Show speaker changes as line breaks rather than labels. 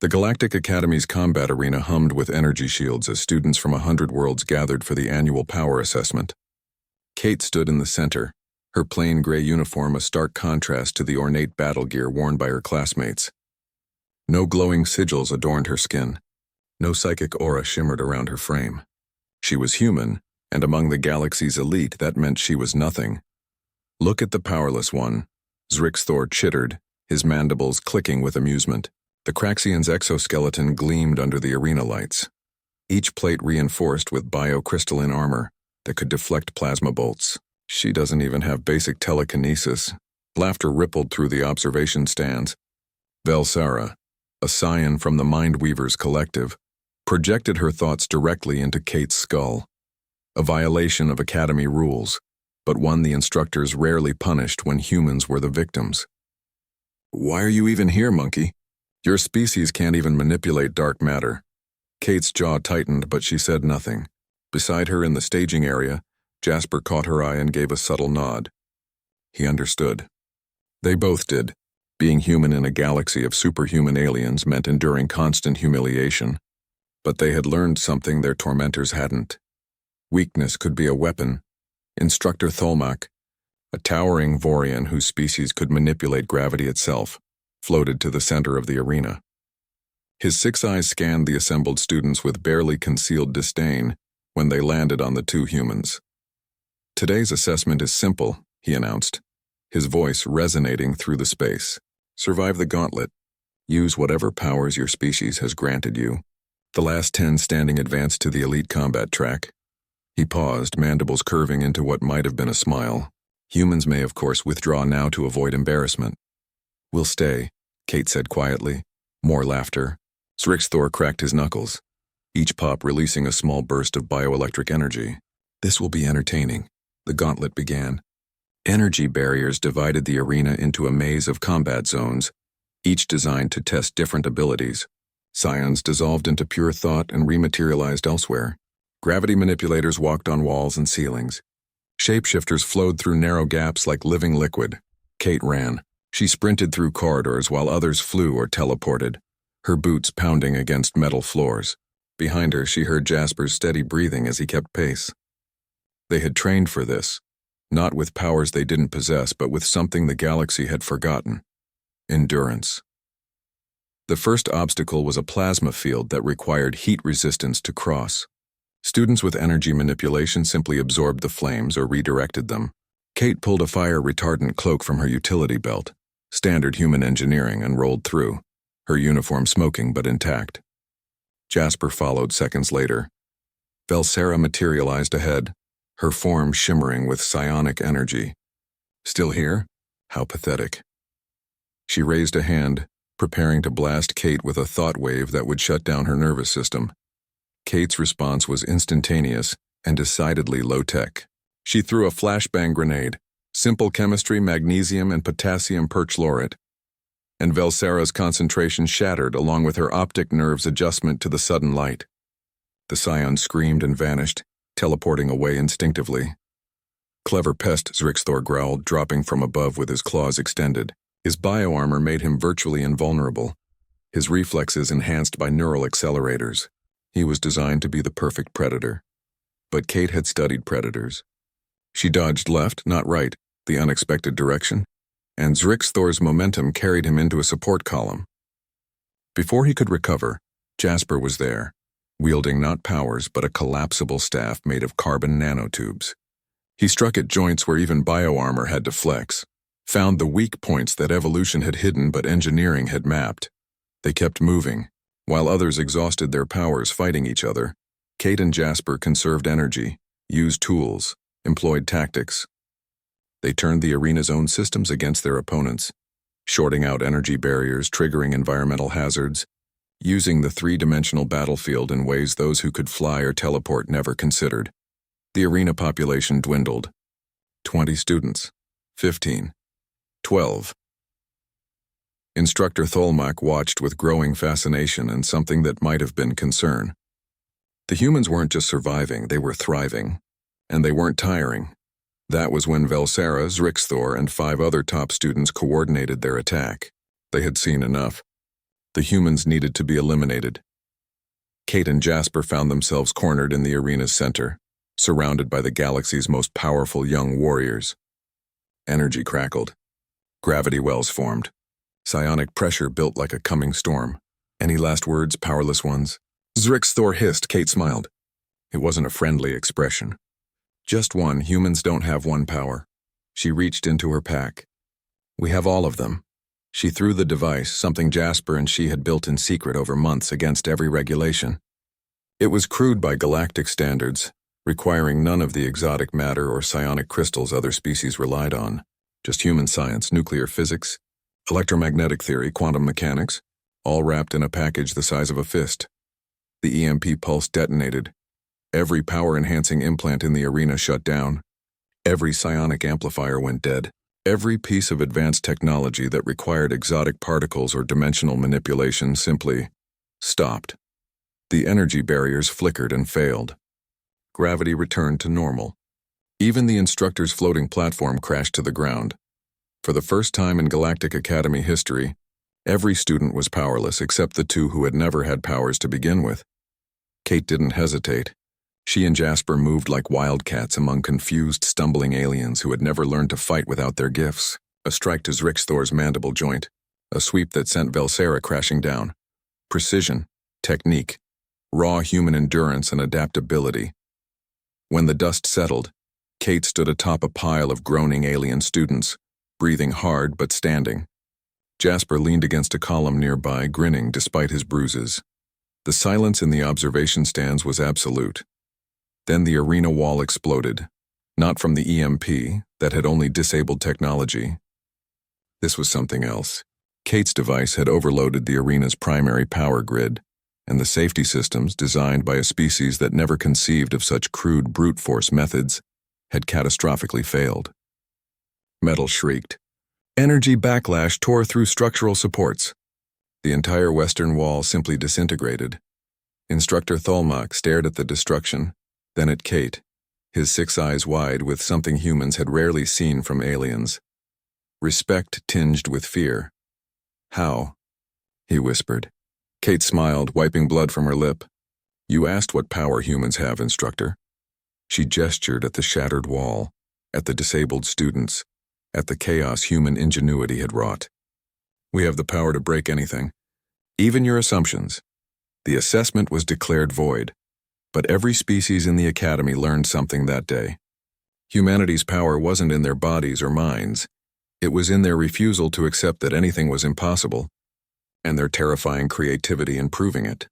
The Galactic Academy's combat arena hummed with energy shields as students from 100 worlds gathered for the annual power assessment. Kate stood in the center, her plain gray uniform a stark contrast to the ornate battle gear worn by her classmates. No glowing sigils adorned her skin. No psychic aura shimmered around her frame. She was human, and among the galaxy's elite that meant she was nothing. "Look at the Powerless one," Zrixthor chittered, his mandibles clicking with amusement. The Craxian's exoskeleton gleamed under the arena lights, each plate reinforced with biocrystalline armor that could deflect plasma bolts. "She doesn't even have basic telekinesis." Laughter rippled through the observation stands. Velsara, a scion from the Mindweavers Collective, projected her thoughts directly into Kate's skull. A violation of Academy rules, but one the instructors rarely punished when humans were the victims. "Why are you even here, monkey? Your species can't even manipulate dark matter." Kate's jaw tightened, but she said nothing. Beside her in the staging area, Jasper caught her eye and gave a subtle nod. He understood. They both did. Being human in a galaxy of superhuman aliens meant enduring constant humiliation. But they had learned something their tormentors hadn't. Weakness could be a weapon. Instructor Tholmak, a towering Vorian whose species could manipulate gravity itself, floated to the center of the arena. His six eyes scanned the assembled students with barely concealed disdain when they landed on the two humans. "Today's assessment is simple," he announced, his voice resonating through the space. "Survive the gauntlet. Use whatever powers your species has granted you. The last 10 standing advance to the elite combat track." He paused, mandibles curving into what might have been a smile. "Humans may of course withdraw now to avoid embarrassment." "We'll stay," Kate said quietly. More laughter. Zrixthor cracked his knuckles, each pop releasing a small burst of bioelectric energy. "This will be entertaining." The gauntlet began. Energy barriers divided the arena into a maze of combat zones, each designed to test different abilities. Scions dissolved into pure thought and rematerialized elsewhere. Gravity manipulators walked on walls and ceilings. Shapeshifters flowed through narrow gaps like living liquid. Kate ran. She sprinted through corridors while others flew or teleported, her boots pounding against metal floors. Behind her, she heard Jasper's steady breathing as he kept pace. They had trained for this, not with powers they didn't possess, but with something the galaxy had forgotten: endurance. The first obstacle was a plasma field that required heat resistance to cross. Students with energy manipulation simply absorbed the flames or redirected them. Kate pulled a fire-retardant cloak from her utility belt, standard human engineering, and rolled through, her uniform smoking but intact. Jasper followed seconds later. Velsara materialized ahead, her form shimmering with psionic energy. "Still here? How pathetic." She raised a hand, preparing to blast Kate with a thought wave that would shut down her nervous system. Kate's response was instantaneous and decidedly low-tech. She threw a flashbang grenade, simple chemistry, magnesium and potassium perchlorate, and Velsara's concentration shattered along with her optic nerve's adjustment to the sudden light. The scion screamed and vanished, teleporting away instinctively. "Clever pest," Zrixthor growled, dropping from above with his claws extended. His bioarmor made him virtually invulnerable, his reflexes enhanced by neural accelerators. He was designed to be the perfect predator. But Kate had studied predators. She dodged left, not right, the unexpected direction, and Zrixthor's momentum carried him into a support column. Before he could recover, Jasper was there, wielding not powers but a collapsible staff made of carbon nanotubes. He struck at joints where even bioarmor had to flex, found the weak points that evolution had hidden but engineering had mapped. They kept moving, while others exhausted their powers fighting each other. Kate and Jasper conserved energy, used tools, employed tactics. They turned the arena's own systems against their opponents, shorting out energy barriers, triggering environmental hazards, using the three-dimensional battlefield in ways those who could fly or teleport never considered. The arena population dwindled. 20 students. 15. 12. Instructor Tholmak watched with growing fascination and something that might have been concern. The humans weren't just surviving, they were thriving. And they weren't tiring. That was when Velsara, Zrixthor, and 5 other top students coordinated their attack. They had seen enough. The humans needed to be eliminated. Kate and Jasper found themselves cornered in the arena's center, surrounded by the galaxy's most powerful young warriors. Energy crackled. Gravity wells formed. Psionic pressure built like a coming storm. Any last words, powerless ones? Zrix Thor hissed. Kate smiled. It wasn't a friendly expression. Just one. Humans don't have one power. She reached into her pack. We have all of them. She threw the device, something Jasper and she had built in secret over months against every regulation. It was crude by galactic standards, requiring none of the exotic matter or psionic crystals other species relied on. Just human science, nuclear physics, electromagnetic theory, quantum mechanics, all wrapped in a package the size of a fist. The EMP pulse detonated. Every power-enhancing implant in the arena shut down. Every psionic amplifier went dead. Every piece of advanced technology that required exotic particles or dimensional manipulation simply stopped. The energy barriers flickered and failed. Gravity returned to normal. Even the instructor's floating platform crashed to the ground. For the first time in Galactic Academy history, every student was powerless except the two who had never had powers to begin with. Kate didn't hesitate. She and Jasper moved like wildcats among confused, stumbling aliens who had never learned to fight without their gifts. A strike to Zrix Thor's mandible joint, a sweep that sent Velsera crashing down. Precision, technique, raw human endurance and adaptability. When the dust settled, Kate stood atop a pile of groaning alien students, breathing hard but standing. Jasper leaned against a column nearby, grinning despite his bruises. The silence in the observation stands was absolute. Then the arena wall exploded, not from the EMP that had only disabled technology. This was something else. Kate's device had overloaded the arena's primary power grid, and the safety systems, designed by a species that never conceived of such crude brute force methods, had catastrophically failed. Metal shrieked. Energy backlash tore through structural supports. The entire western wall simply disintegrated. Instructor Tholmak stared at the destruction, then at Kate, his 6 eyes wide with something humans had rarely seen from aliens. Respect tinged with fear. How? He whispered. Kate smiled, wiping blood from her lip. You asked what power humans have, instructor. She gestured at the shattered wall, at the disabled students, at the chaos human ingenuity had wrought. We have the power to break anything, even your assumptions. The assessment was declared void, but every species in the Academy learned something that day. Humanity's power wasn't in their bodies or minds. It was in their refusal to accept that anything was impossible, and their terrifying creativity in proving it.